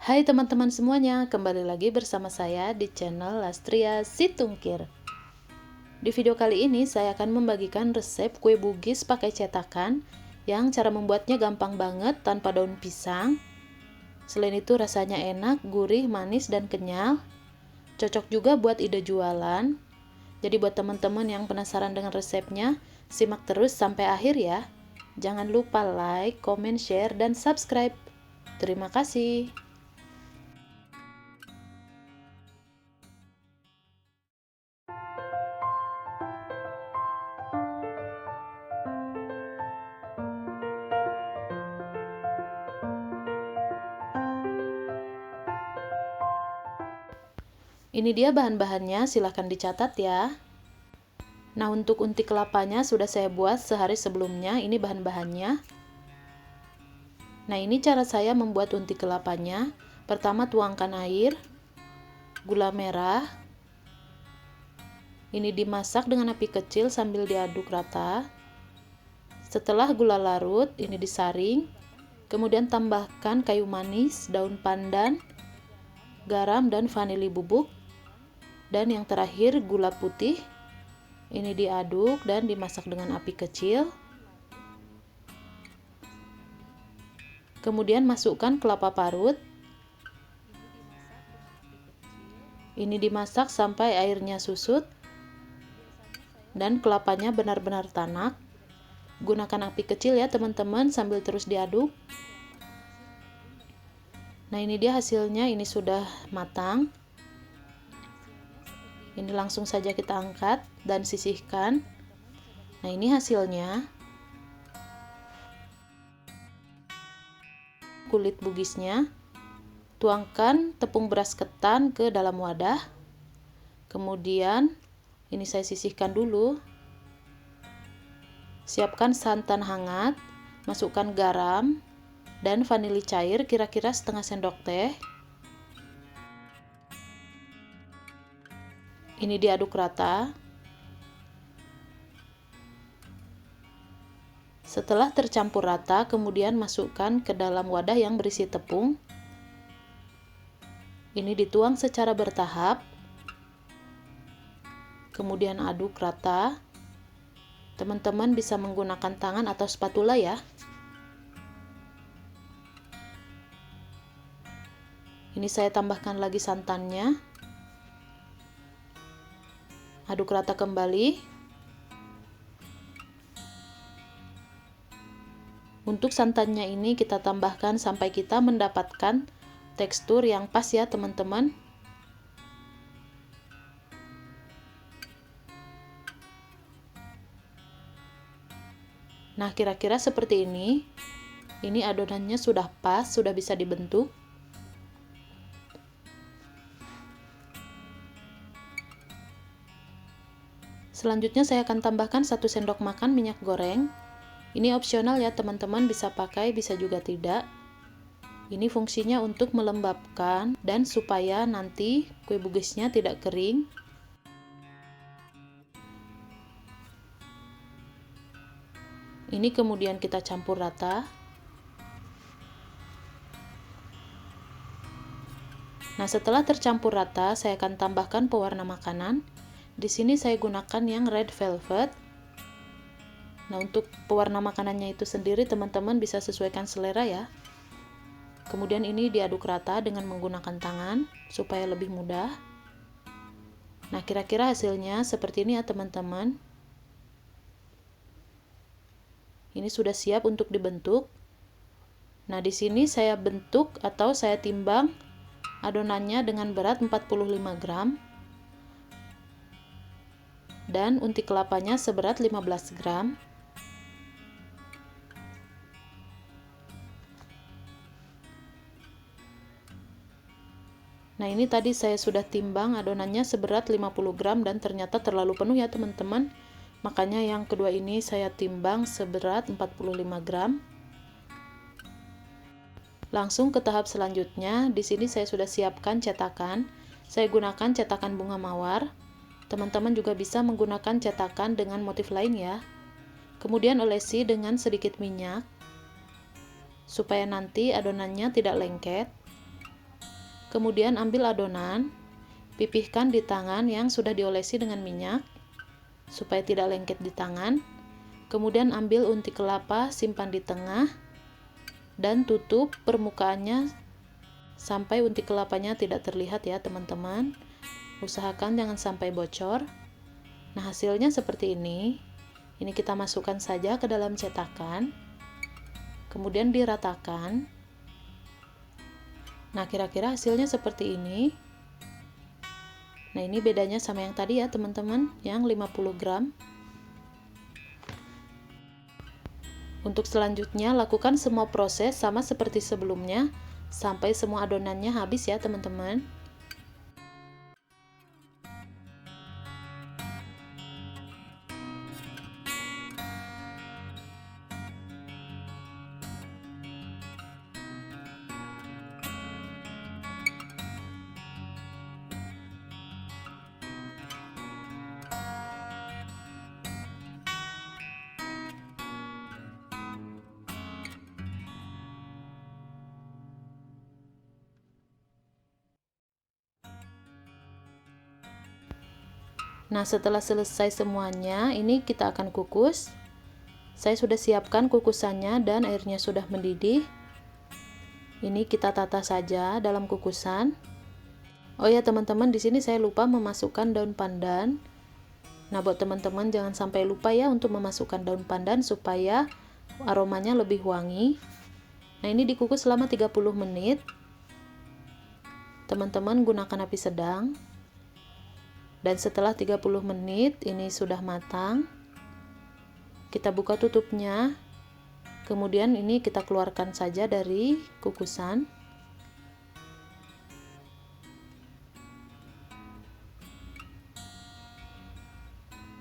Hai teman-teman semuanya, kembali lagi bersama saya di channel Lastria Situngkir. Di video kali ini saya akan membagikan resep kue bugis pakai cetakan yang cara membuatnya gampang banget tanpa daun pisang. Selain itu rasanya enak, gurih, manis, dan kenyal. Cocok juga buat ide jualan. Jadi buat teman-teman yang penasaran dengan resepnya, simak terus sampai akhir ya. Jangan lupa like, comment, share, dan subscribe. Terima kasih. Ini dia bahan-bahannya, silahkan dicatat ya. Nah, untuk unti kelapanya sudah saya buat sehari sebelumnya, ini bahan-bahannya. Nah, ini cara saya membuat unti kelapanya. Pertama, tuangkan air, gula merah. Ini dimasak dengan api kecil sambil diaduk rata. Setelah gula larut, ini disaring. Kemudian tambahkan kayu manis, daun pandan, garam, dan vanili bubuk. Dan yang terakhir gula putih. Ini diaduk dan dimasak dengan api kecil. Kemudian masukkan kelapa parut. Ini dimasak sampai airnya susut dan kelapanya benar-benar tanak. Gunakan api kecil ya teman-teman sambil terus diaduk. Nah, ini dia hasilnya, ini sudah matang. Ini langsung saja kita angkat dan sisihkan. Nah, ini hasilnya. Kulit bugisnya. Tuangkan tepung beras ketan ke dalam wadah. Kemudian ini saya sisihkan dulu. Siapkan santan hangat, masukkan garam dan vanili cair kira-kira setengah sendok teh. Ini diaduk rata. Setelah tercampur rata, kemudian masukkan ke dalam wadah yang berisi tepung. Ini dituang secara bertahap. Kemudian aduk rata. Teman-teman bisa menggunakan tangan atau spatula ya. Ini saya tambahkan lagi santannya. Aduk rata kembali. Untuk santannya ini kita tambahkan sampai kita mendapatkan tekstur yang pas ya teman-teman. Nah, kira-kira seperti ini. Ini adonannya sudah pas, sudah bisa dibentuk. Selanjutnya saya akan tambahkan 1 sendok makan minyak goreng. Ini opsional ya teman-teman, bisa pakai, bisa juga tidak. Ini fungsinya untuk melembabkan dan supaya nanti kue bugisnya tidak kering. Ini kemudian kita campur rata. Nah, setelah tercampur rata, saya akan tambahkan pewarna makanan. Di sini saya gunakan yang red velvet. Nah, untuk pewarna makanannya itu sendiri teman-teman bisa sesuaikan selera ya. Kemudian ini diaduk rata dengan menggunakan tangan supaya lebih mudah. Nah, kira-kira hasilnya seperti ini ya teman-teman. Ini sudah siap untuk dibentuk. Nah, di sini saya bentuk atau saya timbang adonannya dengan berat 45 gram. Dan unti kelapanya seberat 15 gram. Nah, ini tadi saya sudah timbang adonannya seberat 50 gram dan ternyata terlalu penuh ya teman-teman. Makanya yang kedua ini saya timbang seberat 45 gram. Langsung ke tahap selanjutnya. Di sini saya sudah siapkan cetakan. Saya gunakan cetakan bunga mawar. Teman-teman juga bisa menggunakan cetakan dengan motif lain ya. Kemudian olesi dengan sedikit minyak supaya nanti adonannya tidak lengket. Kemudian ambil adonan, pipihkan di tangan yang sudah diolesi dengan minyak supaya tidak lengket di tangan. Kemudian ambil unti kelapa, simpan di tengah dan tutup permukaannya sampai unti kelapanya tidak terlihat ya teman-teman. Usahakan jangan sampai bocor. Nah, hasilnya seperti ini. Ini kita masukkan saja ke dalam cetakan. Kemudian diratakan. Nah, kira-kira hasilnya seperti ini. Nah, ini bedanya sama yang tadi ya teman-teman, yang 50 gram. Untuk selanjutnya, lakukan semua proses sama seperti sebelumnya, sampai semua adonannya habis ya teman-teman. Nah, setelah selesai semuanya, ini kita akan kukus. Saya sudah siapkan kukusannya dan airnya sudah mendidih. Ini kita tata saja dalam kukusan. Oh ya teman-teman, di sini saya lupa memasukkan daun pandan. Nah, buat teman-teman jangan sampai lupa ya untuk memasukkan daun pandan supaya aromanya lebih wangi. Nah, ini dikukus selama 30 menit. Teman-teman gunakan api sedang. Dan setelah 30 menit ini sudah matang. Kita buka tutupnya. Kemudian ini kita keluarkan saja dari kukusan.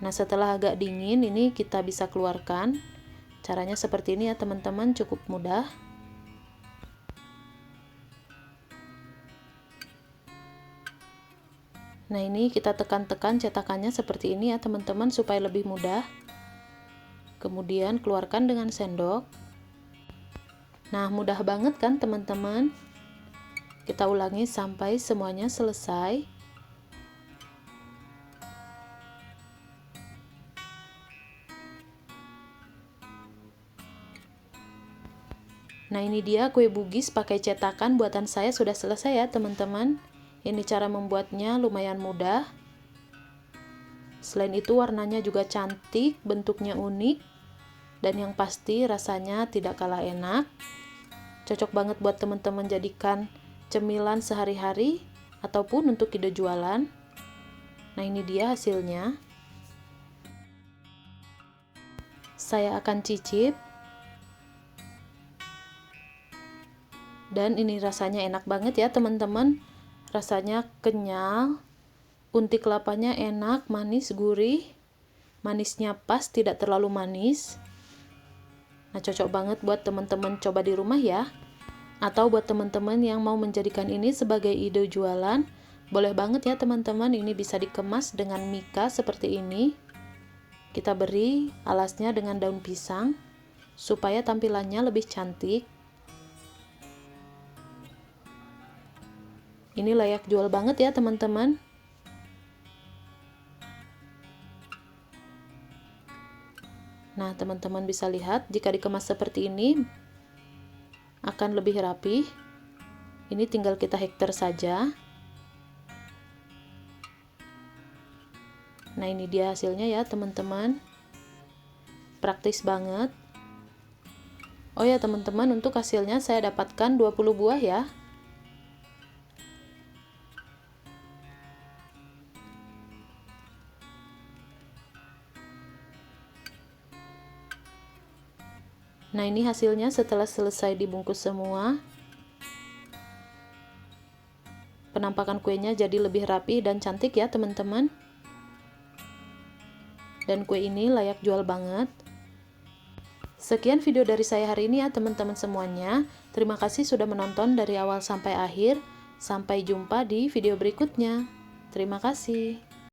Nah, setelah agak dingin ini kita bisa keluarkan. Caranya seperti ini ya teman-teman, cukup mudah. Nah, ini kita tekan-tekan cetakannya seperti ini ya teman-teman supaya lebih mudah. Kemudian keluarkan dengan sendok. Nah, mudah banget kan teman-teman? Kita ulangi sampai semuanya selesai. Nah, ini dia kue bugis pakai cetakan buatan saya sudah selesai ya teman-teman. Ini cara membuatnya lumayan mudah. Selain itu warnanya juga cantik, bentuknya unik, dan yang pasti rasanya tidak kalah enak. Cocok banget buat teman-teman jadikan cemilan sehari-hari ataupun untuk ide jualan. Nah, ini dia hasilnya. Saya akan cicip. Dan ini rasanya enak banget ya teman-teman. Rasanya kenyal, unti kelapanya enak, manis, gurih, manisnya pas, tidak terlalu manis. Nah, cocok banget buat teman-teman coba di rumah ya. Atau buat teman-teman yang mau menjadikan ini sebagai ide jualan, boleh banget ya teman-teman. Ini bisa dikemas dengan mika seperti ini. Kita beri alasnya dengan daun pisang supaya tampilannya lebih cantik. Ini layak jual banget ya teman-teman. Nah, teman-teman bisa lihat jika dikemas seperti ini akan lebih rapi. Ini tinggal kita hektar saja. Nah, ini dia hasilnya ya teman-teman. Praktis banget. Oh ya teman-teman, untuk hasilnya saya dapatkan 20 buah ya. Nah, ini hasilnya setelah selesai dibungkus semua. Penampakan kuenya jadi lebih rapi dan cantik ya teman-teman. Dan kue ini layak jual banget. Sekian video dari saya hari ini ya teman-teman semuanya. Terima kasih sudah menonton dari awal sampai akhir. Sampai jumpa di video berikutnya. Terima kasih.